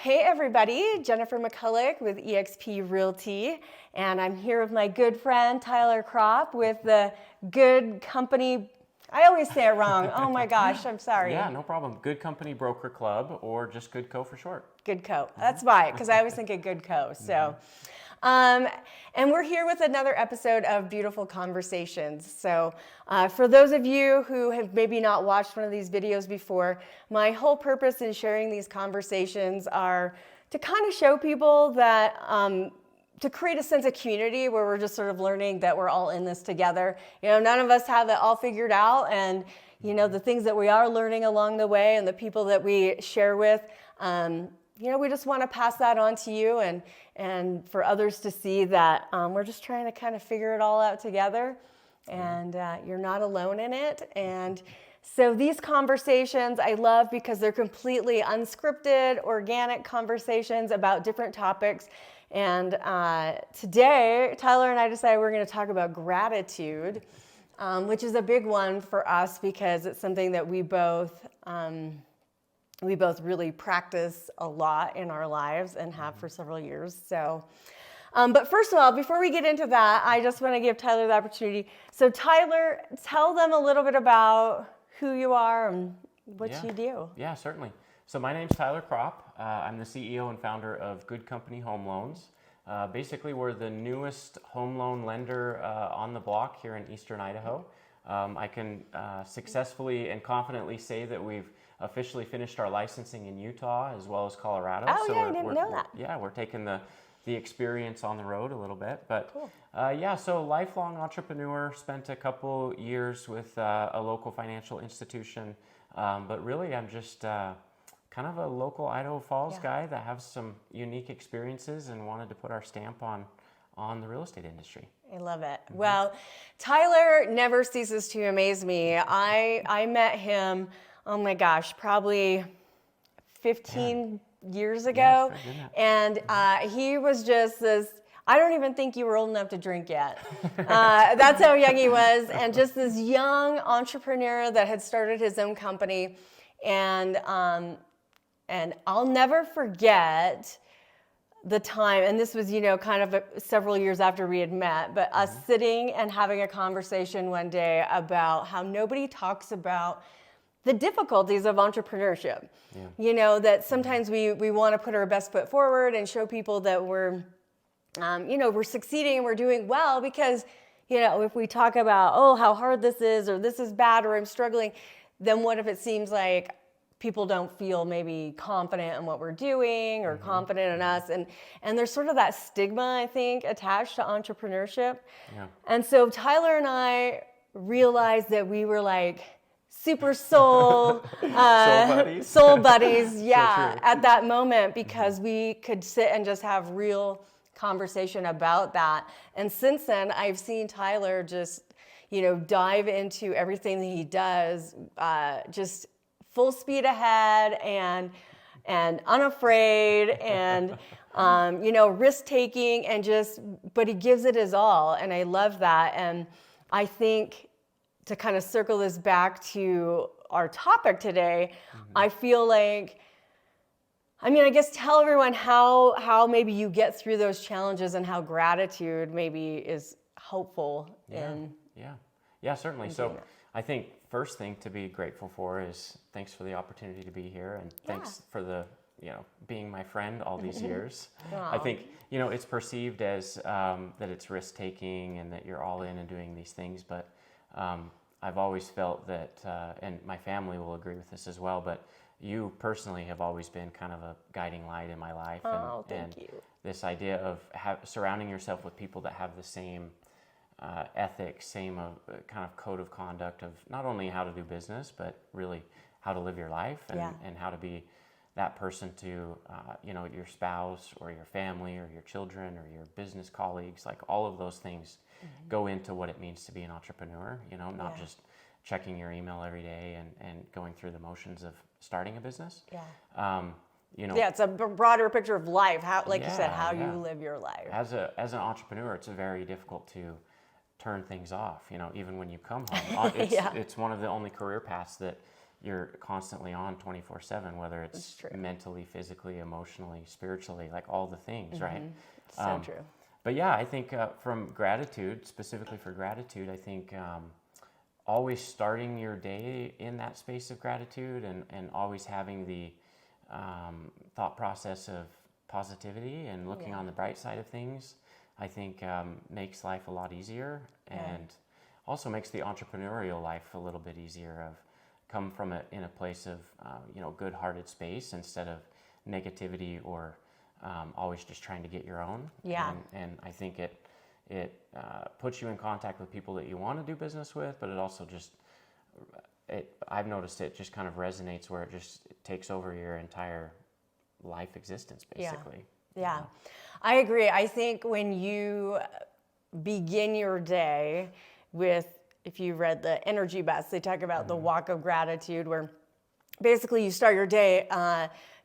Hey everybody, Jennifer McCulloch with eXp Realty, and I'm here with my good friend Tyler Kraupp with the Good Company. I always say it wrong. Oh my gosh, I'm sorry. Yeah, no problem. Good Company Broker Club, or just Good Co for short. Good Co. That's why, because I always think of Good Co. So, and we're here with another episode of Beyoutiful Conversations. So, for those of you who have maybe not watched one of these videos before, my whole purpose in sharing these conversations are to kind of show people that, to create a sense of community where we're just sort of learning that we're all in this together. You know, none of us have it all figured out, and you know, the things that we are learning along the way and the people that we share with, you know, we just want to pass that on to you and for others to see that we're just trying to kind of figure it all out together, and you're not alone in it. And so these conversations I love because they're completely unscripted, organic conversations about different topics. And today, Tyler and I decided we're going to talk about gratitude, which is a big one for us because it's something that we both really practice a lot in our lives and have for several years. So, but first of all, before we get into that, I just want to give Tyler the opportunity. So Tyler, tell them a little bit about who you are and what you do. Yeah, certainly. So my name's Tyler Kraupp. I'm the CEO and founder of Good Company Home Loans. Basically, we're the newest home loan lender on the block here in Eastern Idaho. I can successfully and confidently say that we've officially finished our licensing in Utah as well as Colorado. Oh, so yeah, I didn't know that. Yeah, we're taking the experience on the road a little bit. But cool. Yeah, so lifelong entrepreneur, spent a couple years with a local financial institution. But really, I'm just kind of a local Idaho Falls guy that has some unique experiences and wanted to put our stamp on the real estate industry. I love it. Mm-hmm. Well, Tyler never ceases to amaze me. I met him, oh my gosh, probably 15 years ago. And he was just this, I don't even think you were old enough to drink yet. That's how young he was. And just this young entrepreneur that had started his own company. And I'll never forget the time, and this was, you know, kind of several years after we had met, but us sitting and having a conversation one day about how nobody talks about the difficulties of entrepreneurship. Yeah. You know, that sometimes we want to put our best foot forward and show people that we're, you know, we're succeeding and we're doing well because, you know, if we talk about, oh, how hard this is, or this is bad, or I'm struggling, then what if it seems like people don't feel maybe confident in what we're doing or confident in us. And there's sort of that stigma, I think, attached to entrepreneurship. Yeah. And so Tyler and I realized that we were like super soul buddies, yeah, so at that moment, because we could sit and just have real conversation about that. And since then, I've seen Tyler just, you know, dive into everything that he does, just full speed ahead and unafraid and, you know, risk taking and just, but he gives it his all. And I love that. And I think to kind of circle this back to our topic today, I feel like, I mean, I guess tell everyone how maybe you get through those challenges and how gratitude maybe is helpful in. Yeah, certainly. So I think first thing to be grateful for is thanks for the opportunity to be here, and thanks for the, you know, being my friend all these years. I think, you know, it's perceived as that it's risk taking and that you're all in and doing these things, but I've always felt that, and my family will agree with this as well, but you personally have always been kind of a guiding light in my life. Thank you. This idea of surrounding yourself with people that have the same ethics, same kind of code of conduct of not only how to do business, but really how to live your life and how to be that person to, you know, your spouse or your family or your children or your business colleagues. Like all of those things go into what it means to be an entrepreneur, you know, not just checking your email every day and going through the motions of starting a business. You know, it's a broader picture of life. How, like you said, how you live your life. As an entrepreneur, it's very difficult to turn things off. You know, even when you come home, it's one of the only career paths that you're constantly on 24/7, whether it's mentally, physically, emotionally, spiritually, like all the things, right? So true. But yeah, I think from gratitude, specifically for gratitude, I think always starting your day in that space of gratitude and always having the thought process of positivity and looking on the bright side of things, I think makes life a lot easier and also makes the entrepreneurial life a little bit easier of come from it in a place of good-hearted space instead of negativity or always just trying to get your own. And I think it puts you in contact with people that you want to do business with, but it also just I've noticed it just kind of resonates where it just takes over your entire life existence, basically. Yeah, I agree. I think when you begin your day with, if you read the Energy Best, they talk about the walk of gratitude, where basically you start your day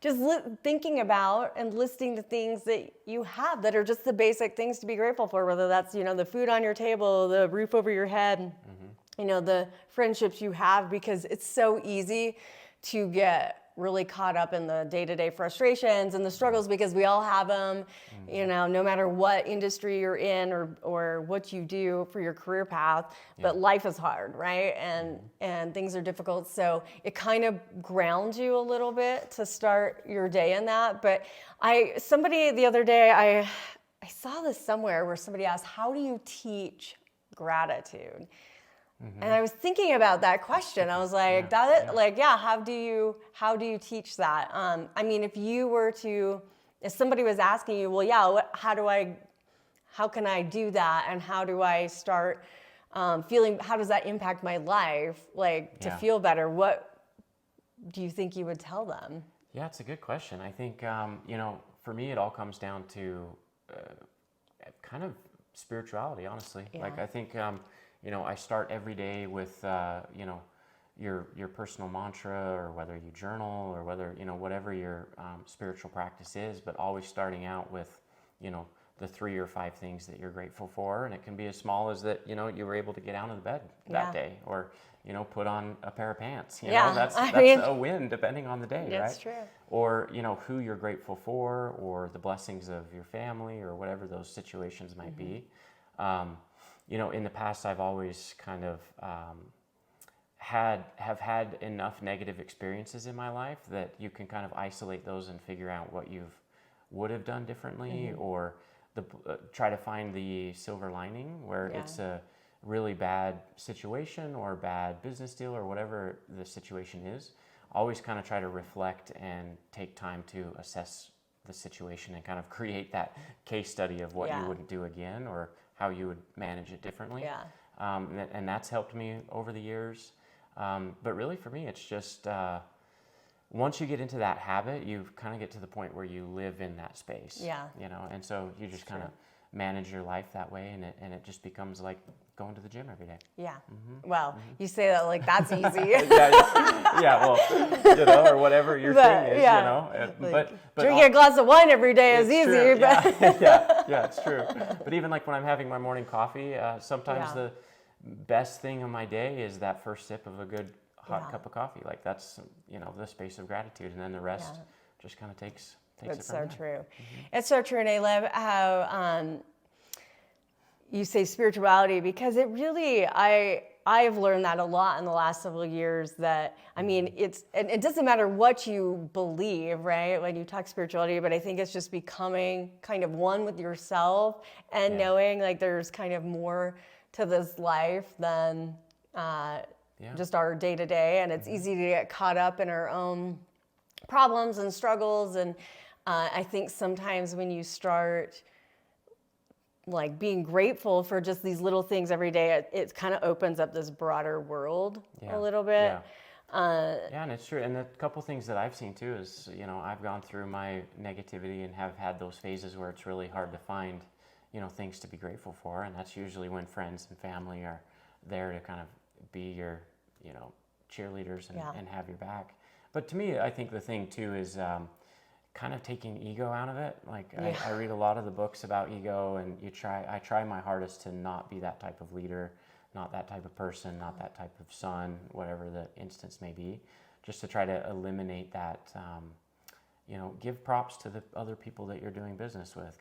just thinking about and listing the things that you have that are just the basic things to be grateful for, whether that's, the food on your table, the roof over your head, the friendships you have, because it's so easy to get really caught up in the day-to-day frustrations and the struggles, because we all have them, no matter what industry you're in or what you do for your career path, but life is hard, right? And things are difficult. So it kind of grounds you a little bit to start your day in that. But somebody the other day, I saw this somewhere where somebody asked, how do you teach gratitude? And I was thinking about that question. I was like, how do you teach that? I mean, if somebody was asking you, well, how can I do that? And how do I start feeling, how does that impact my life? To feel better, what do you think you would tell them? Yeah, it's a good question. I think, for me, it all comes down to kind of spirituality, honestly. Yeah. I think, I start every day with, your personal mantra, or whether you journal, or whether, whatever your spiritual practice is, but always starting out with, the 3 or 5 things that you're grateful for. And it can be as small as that, you were able to get out of the bed that day, or, put on a pair of pants. That's a win depending on the day, right? That's true. Or, who you're grateful for, or the blessings of your family, or whatever those situations might be. In the past, I've always kind of have had enough negative experiences in my life that you can kind of isolate those and figure out what you would have done differently, or try to find the silver lining where it's a really bad situation or bad business deal or whatever the situation is. Always kind of try to reflect and take time to assess the situation and kind of create that case study of what you wouldn't do again, or how you would manage it differently. And that's helped me over the years. But really for me, it's just once you get into that habit, you kind of get to the point where you live in that space. And so you just kind of manage your life that way, and it just becomes like going to the gym every day. Well, you say that like that's easy. Well, or whatever your thing is, but drinking a glass of wine every day is easy. True. Yeah, it's true. But even like when I'm having my morning coffee, sometimes the best thing of my day is that first sip of a good hot cup of coffee. Like that's, the space of gratitude, and then the rest just kind of takes That's it from so there. true. It's so true, and I love how you say spirituality, because it really, I've learned that a lot in the last several years, that, I mean, it doesn't matter what you believe, right, when you talk spirituality, but I think it's just becoming kind of one with yourself and knowing like there's kind of more to this life than just our day to day. And it's easy to get caught up in our own problems and struggles. And I think sometimes when you start like being grateful for just these little things every day, it kind of opens up this broader world a little bit. And it's true. And a couple things that I've seen too is, I've gone through my negativity and have had those phases where it's really hard to find, things to be grateful for. And that's usually when friends and family are there to kind of be your, cheerleaders and have your back. But to me, I think the thing too is kind of taking ego out of it. Like I read a lot of the books about ego, and I try my hardest to not be that type of leader not that type of person, not that type of son, whatever the instance may be, just to try to eliminate that. Give props to the other people that you're doing business with.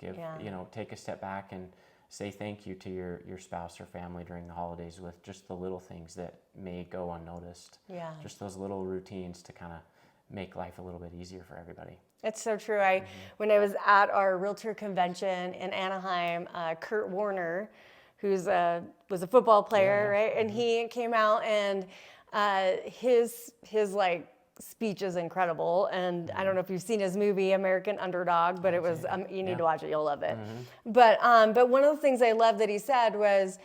Take a step back and say thank you to your spouse or family during the holidays with just the little things that may go unnoticed. Yeah. Just those little routines to kind of make life a little bit easier for everybody. It's so true. When I was at our realtor convention in Anaheim, Kurt Warner, who's was a football player, right? And he came out, and his like speech is incredible. And I don't know if you've seen his movie American Underdog, but it was you need to watch it. You'll love it. But one of the things I loved that he said was,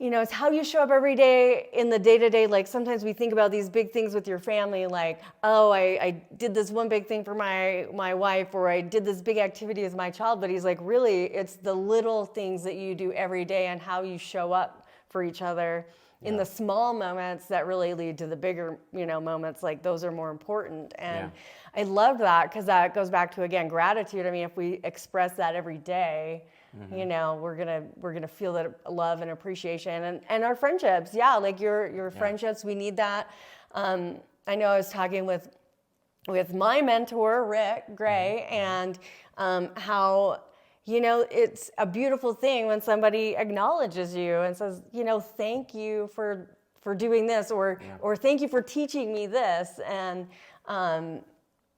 it's how you show up every day in the day-to-day. Like sometimes we think about these big things with your family, like, oh, I did this one big thing for my wife, or I did this big activity as my child. But he's like, really, it's the little things that you do every day and how you show up for each other in the small moments that really lead to the bigger, moments. Like those are more important. And I love that, because that goes back to, again, gratitude. I mean, if we express that every day, we're gonna feel that love and appreciation, and our friendships. Yeah, like your friendships, we need that. I know I was talking with my mentor, Rick Gray, and how it's a beautiful thing when somebody acknowledges you and says, thank you for doing this, or thank you for teaching me this, and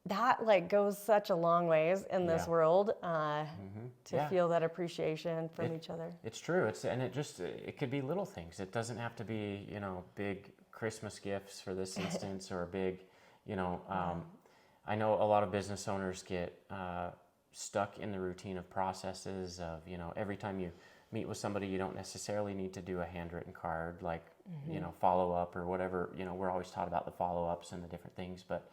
that like goes such a long ways in this world to feel that appreciation from each other. It's true. It could be little things. It doesn't have to be, big Christmas gifts for this instance, or big, I know a lot of business owners get stuck in the routine of processes of, every time you meet with somebody, you don't necessarily need to do a handwritten card, like, follow up or whatever. We're always taught about the follow-ups and the different things, but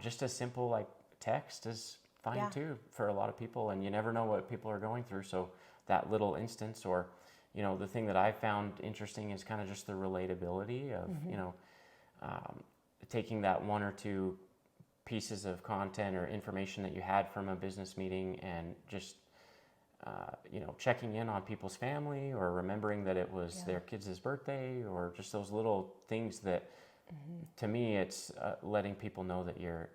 just a simple like text is fine too for a lot of people, and you never know what people are going through. So that little instance, or the thing that I found interesting is kind of just the relatability of taking that one or two pieces of content or information that you had from a business meeting and just checking in on people's family, or remembering that it was their kids' birthday, or just those little things that to me, it's letting people know that you're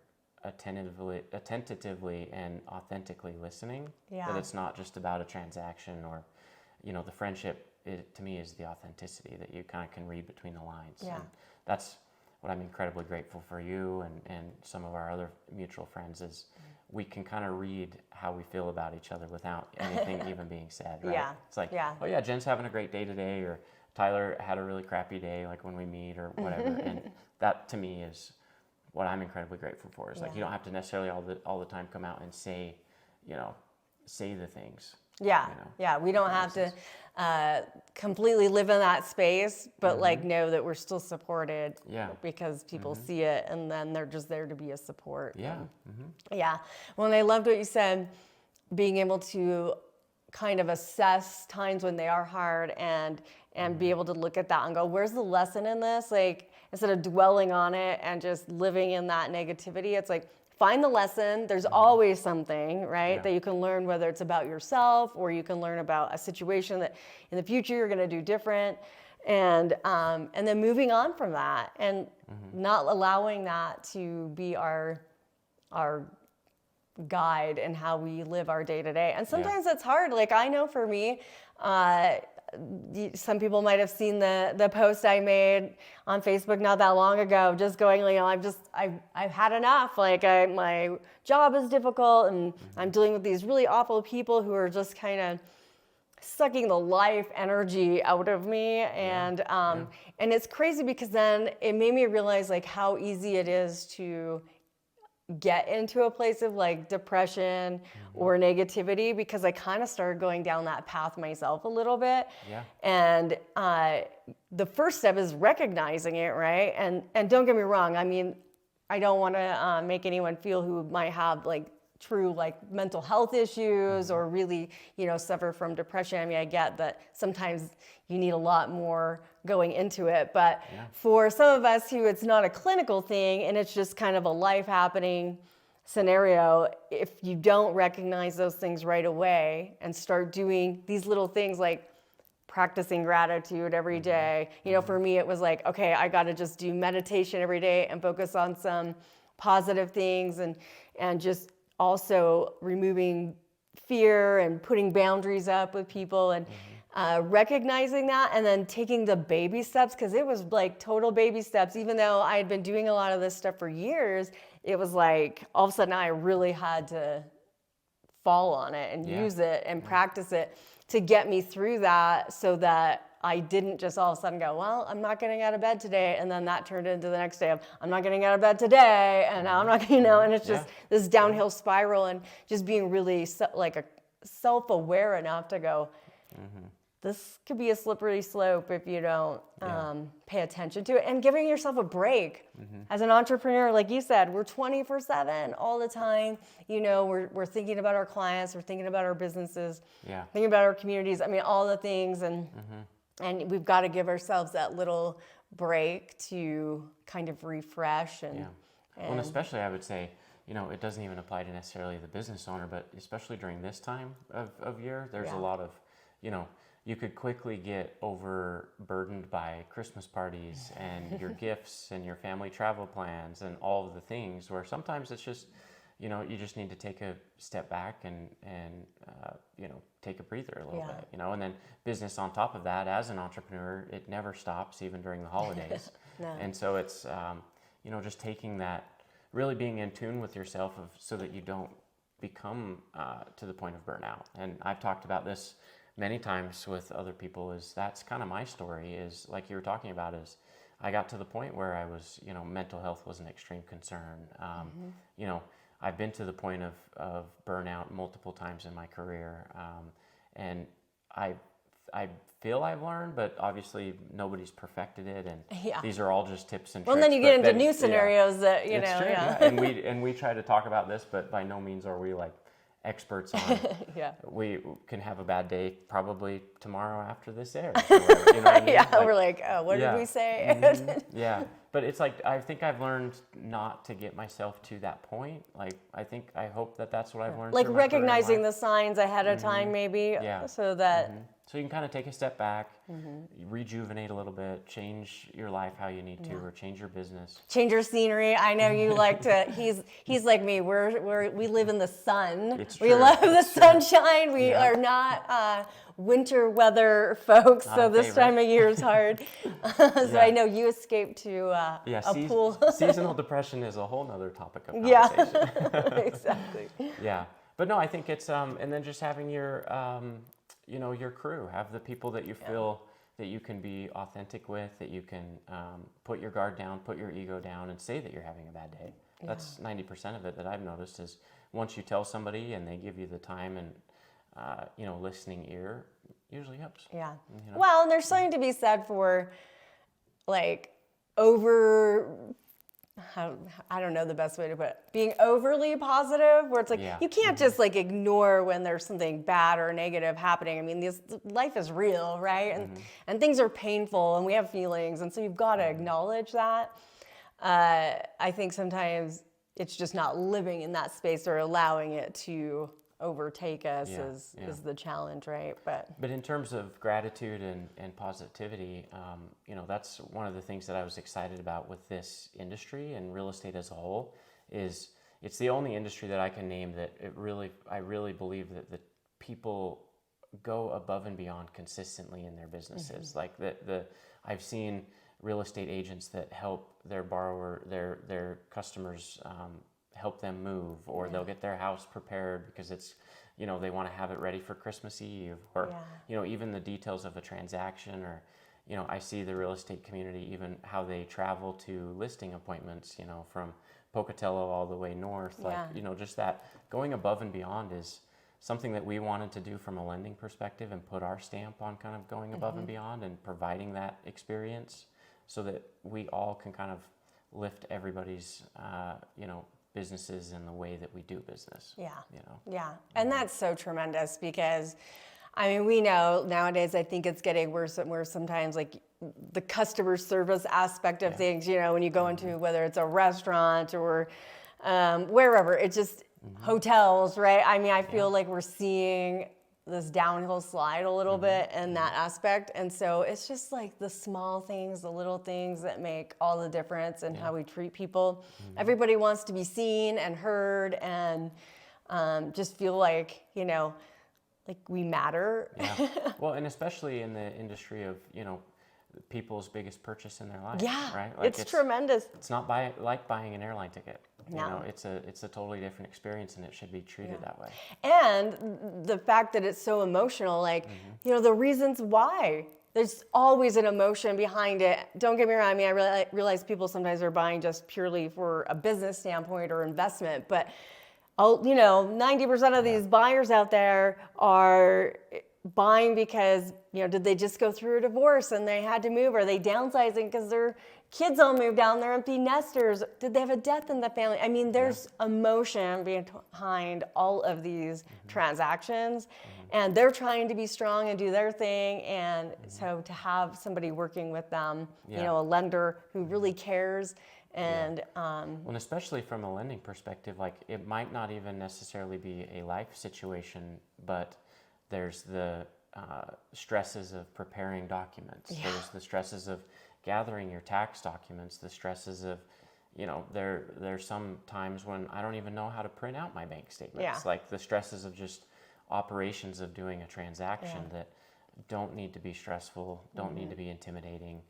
attentively and authentically listening. Yeah. That it's not just about a transaction, or, the friendship, to me, is the authenticity that you kind of can read between the lines. Yeah. And that's what I'm incredibly grateful for you and some of our other mutual friends is we can kind of read how we feel about each other without anything even being said, right? Yeah. It's like, oh yeah, Jen's having a great day today, or Tyler had a really crappy day, like when we meet or whatever. And that to me is what I'm incredibly grateful for. Is like, you don't have to necessarily all the time come out and say the things. Yeah. Yeah. We don't have to completely live in that space, but like know that we're still supported. Yeah. Because people see it, and then they're just there to be a support. Yeah. Yeah. Well, and I loved what you said, being able to kind of assess times when they are hard and be able to look at that and go, where's the lesson in this? Like, instead of dwelling on it and just living in that negativity, it's like, find the lesson. There's always something, right, that you can learn, whether it's about yourself or you can learn about a situation that in the future you're going to do different. And then moving on from that, and not allowing that to be our guide in how we live our day to day. And sometimes it's hard. Like, I know for me, some people might have seen the post I made on Facebook not that long ago, just going, I've had enough. Like, my job is difficult, and I'm dealing with these really awful people who are just kind of sucking the life energy out of me. And it's crazy, because then it made me realize like how easy it is to get into a place of like depression or negativity, because I kind of started going down that path myself a little bit. Yeah. And the first step is recognizing it, right? And don't get me wrong, I mean, I don't want to make anyone feel who might have like true like mental health issues or really, suffer from depression. I mean, I get that sometimes you need a lot more going into it, but for some of us who it's not a clinical thing and it's just kind of a life happening scenario, if you don't recognize those things right away and start doing these little things like practicing gratitude every day. You know, for me, it was like, okay, I got to just do meditation every day and focus on some positive things, and just also removing fear and putting boundaries up with people, and recognizing that, and then taking the baby steps, because it was like total baby steps. Even though I had been doing a lot of this stuff for years, it was like all of a sudden I really had to fall on it and use it and practice it to get me through that, so that I didn't just all of a sudden go, well, I'm not getting out of bed today, and then that turned into the next day of, I'm not getting out of bed today, and now I'm not, and it's just this downhill spiral, and just being really self-aware enough to go, this could be a slippery slope if you don't pay attention to it, and giving yourself a break. As an entrepreneur, like you said, we're 24/7 all the time. You know, we're thinking about our clients, we're thinking about our businesses, thinking about our communities. I mean, all the things, and we've got to give ourselves that little break to kind of refresh. Well, and especially I would say, you know, it doesn't even apply to necessarily the business owner, but especially during this time of year, there's a lot of, you know, you could quickly get overburdened by Christmas parties and your gifts and your family travel plans and all of the things, where sometimes it's just, you know, you just need to take a step back and you know, take a breather a little bit, you know. And then business on top of that, as an entrepreneur, it never stops, even during the holidays. And so it's, you know, just taking that, really being in tune with yourself, so that you don't become to the point of burnout. And I've talked about this many times with other people, is that's kind of my story, is like you were talking about, is I got to the point where I was, you know, mental health was an extreme concern. You know, I've been to the point of burnout multiple times in my career. And I feel I've learned, but obviously nobody's perfected it, and these are all just tips and tricks. Well, then you get into new scenarios that, you know. True, and we try to talk about this, but by no means are we like experts on. We can have a bad day probably tomorrow after this airs. Or whatever, you know what I mean? We're like, oh, what did we say? But it's like, I think I've learned not to get myself to that point. Like, I hope that's what I've learned. Like recognizing the signs ahead of time, maybe, so that. So you can kind of take a step back, rejuvenate a little bit, change your life how you need to, or change your business. Change your scenery. I know you like to. He's like me. We live in the sun. It's true. We love the sunshine. We are not winter weather folks. So this time of year is hard. So I know you escaped to a pool. Seasonal depression is a whole nother topic of conversation. Exactly. But no, I think it's and then just having your you know, your crew, have the people that you feel that you can be authentic with, that you can put your guard down, put your ego down, and say that you're having a bad day. That's 90% of it that I've noticed, is once you tell somebody and they give you the time and you know, listening ear, usually helps. You know? Well, and there's something to be said for like I don't know the best way to put it, being overly positive, where it's like, you can't just like ignore when there's something bad or negative happening. I mean, life is real, right? And things are painful, and we have feelings, and so you've got to acknowledge that. I think sometimes it's just not living in that space or allowing it to overtake us is the challenge, right? But in terms of gratitude and positivity, you know, that's one of the things that I was excited about with this industry and real estate as a whole. Is it's the only industry that I can name that I really believe that the people go above and beyond consistently in their businesses. Like I've seen real estate agents that help their their customers help them move, or they'll get their house prepared because it's, you know, they want to have it ready for Christmas Eve, or you know, even the details of a transaction, or, you know, I see the real estate community, even how they travel to listing appointments, you know, from Pocatello all the way north, like, you know, just that going above and beyond is something that we wanted to do from a lending perspective, and put our stamp on kind of going above and beyond and providing that experience, so that we all can kind of lift everybody's, you know, businesses in the way that we do business. You know? And that's so tremendous, because I mean, we know nowadays, I think it's getting worse and worse sometimes, like the customer service aspect of things, you know, when you go into, whether it's a restaurant or wherever, it's just hotels, right? I mean, I feel like we're seeing this downhill slide a little bit in that aspect. And so it's just like the small things, the little things that make all the difference in how we treat people. Everybody wants to be seen and heard and just feel like, like we matter. Yeah. Well, and especially in the industry of, people's biggest purchase in their life. Yeah, right? Like it's tremendous. It's not like buying an airline ticket. No. It's a totally different experience, and it should be treated that way. And the fact that it's so emotional, like, the reasons why. There's always an emotion behind it. Don't get me wrong. I mean, I realize people sometimes are buying just purely for a business standpoint or investment, but 90% of these buyers out there are buying because, did they just go through a divorce and they had to move? Are they downsizing because their kids all moved down, they're empty nesters? Did they have a death in the family? I mean, there's emotion behind all of these transactions, and they're trying to be strong and do their thing. And so to have somebody working with them, a lender who really cares. And well, and especially from a lending perspective, like it might not even necessarily be a life situation, but there's the stresses of preparing documents. There's the stresses of gathering your tax documents, the stresses of, there's some times when I don't even know how to print out my bank statements. Like the stresses of just operations of doing a transaction that don't need to be stressful, don't need to be intimidating.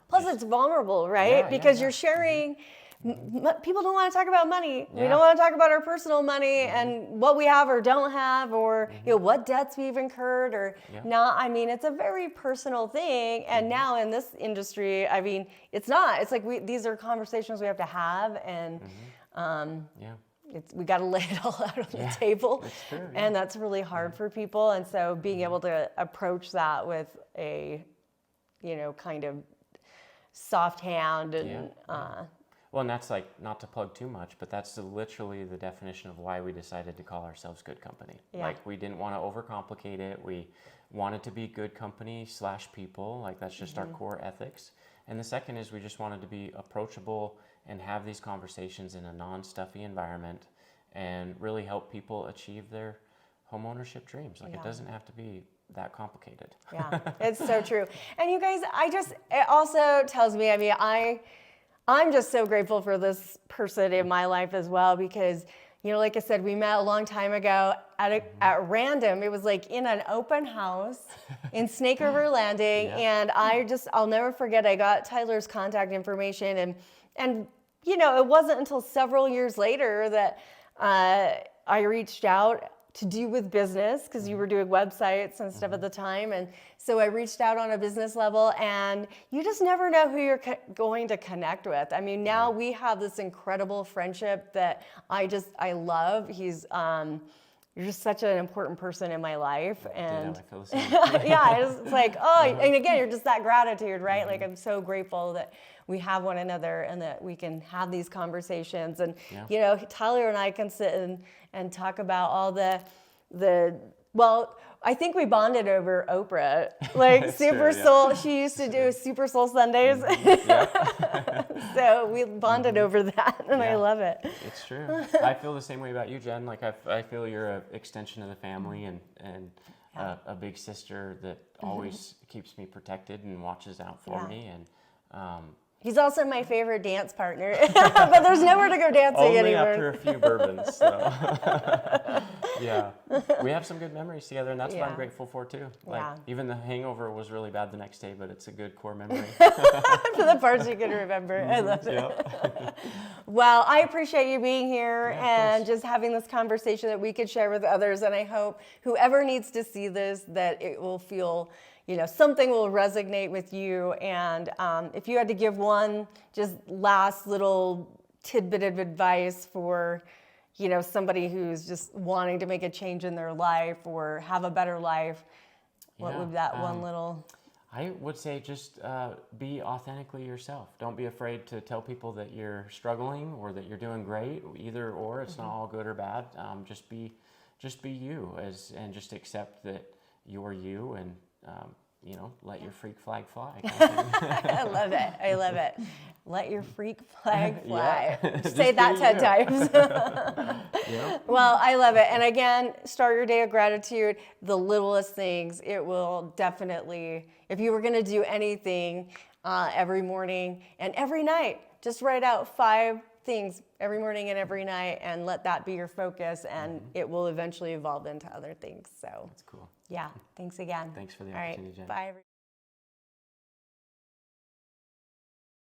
Plus, it's vulnerable, right? Because you're sharing. People don't want to talk about money. We don't want to talk about our personal money and what we have or don't have, or what debts we've incurred or not. I mean, it's a very personal thing. And now in this industry, I mean, it's not. It's like these are conversations we have to have, and we got to lay it all out on the table. That's true, and that's really hard for people. And so being able to approach that with a kind of soft hand and well, and that's like, not to plug too much, but that's literally the definition of why we decided to call ourselves Good Company. Like we didn't want to overcomplicate it. We wanted to be good company / people. Like that's just our core ethics. And the second is we just wanted to be approachable and have these conversations in a non-stuffy environment and really help people achieve their homeownership dreams. Like it doesn't have to be that complicated. Yeah, it's so true. And you guys, it also tells me, I mean, I'm just so grateful for this person in my life as well, because, like I said, we met a long time ago at random. It was like in an open house in Snake River Landing. And I'll never forget, I got Tyler's contact information and it wasn't until several years later that I reached out to do with business, because you were doing websites and stuff at the time. And so I reached out on a business level, and you just never know who you're going to connect with. I mean, now we have this incredible friendship that I love. You're just such an important person in my life. And I feel the same. it's like, and again, you're just that gratitude, right? Like, I'm so grateful that we have one another and that we can have these conversations. And, Tyler and I can sit and talk about all well, I think we bonded over Oprah, like Super Soul. She used to do Super Soul Sundays. So we bonded over that, and I love it. It's true. I feel the same way about you, Jen. Like I feel you're an extension of the family and a big sister that always keeps me protected and watches out for me. And he's also my favorite dance partner, but there's nowhere to go dancing only anymore. After a few bourbons. So. We have some good memories together, and that's what I'm grateful for too. Like even the hangover was really bad the next day, but it's a good core memory. For the parts you can remember. I love it. Well, I appreciate you being here and just having this conversation that we could share with others. And I hope whoever needs to see this, that it will feel, something will resonate with you. And if you had to give one just last little tidbit of advice for, somebody who's just wanting to make a change in their life or have a better life, what would that one little... I would say just be authentically yourself. Don't be afraid to tell people that you're struggling or that you're doing great. Either or, it's not all good or bad. Just be you, and just accept that you're you, and let your freak flag fly. I love it. let your freak flag fly. Just Say that kidding, 10 times. Yeah. Well, I love it. And again, start your day of gratitude. The littlest things, it will definitely, if you were going to do anything every morning and every night, just write out 5 things every morning and every night and let that be your focus, and it will eventually evolve into other things. So That's cool. yeah, thanks again. Thanks for the All right, opportunity, Jen. bye.